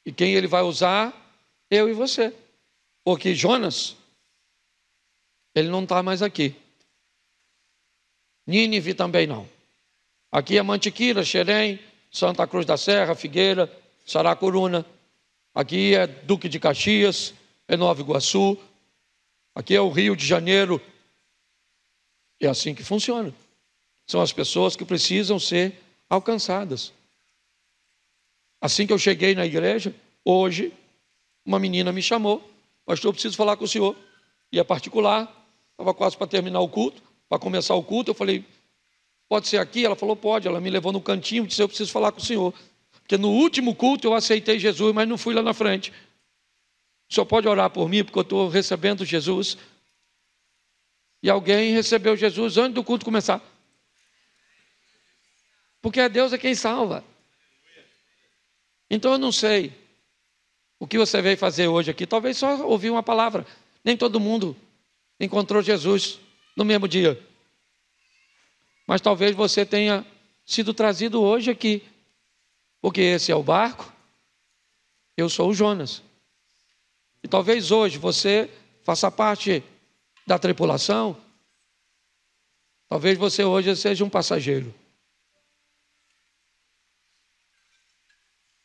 E quem ele vai usar? Eu e você. Porque Jonas, ele não está mais aqui. Nínive também não. Aqui é Mantiqueira, Xerém, Santa Cruz da Serra, Figueira, Saracuruna. Aqui é Duque de Caxias, é Nova Iguaçu. Aqui é o Rio de Janeiro. É assim que funciona. São as pessoas que precisam ser alcançadas. Assim que eu cheguei na igreja, hoje, uma menina me chamou. Pastor, eu preciso falar com o senhor. E é particular, estava quase para terminar o culto, para começar o culto. Eu falei, pode ser aqui? Ela falou, pode. Ela me levou no cantinho e disse, eu preciso falar com o senhor. Porque no último culto eu aceitei Jesus, mas não fui lá na frente. O senhor pode orar por mim, porque eu estou recebendo Jesus. E alguém recebeu Jesus antes do culto começar. Porque Deus é quem salva. Então eu não sei o que você veio fazer hoje aqui. Talvez só ouvir uma palavra. Nem todo mundo encontrou Jesus no mesmo dia. Mas talvez você tenha sido trazido hoje aqui. Porque esse é o barco, eu sou o Jonas. E talvez hoje você faça parte da tripulação. Talvez você hoje seja um passageiro.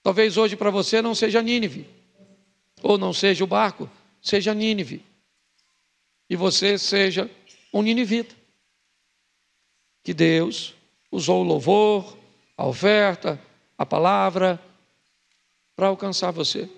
Talvez hoje para você não seja Nínive, ou não seja o barco, seja Nínive. E você seja um ninivita. Que Deus usou o louvor, a oferta, a palavra, para alcançar você.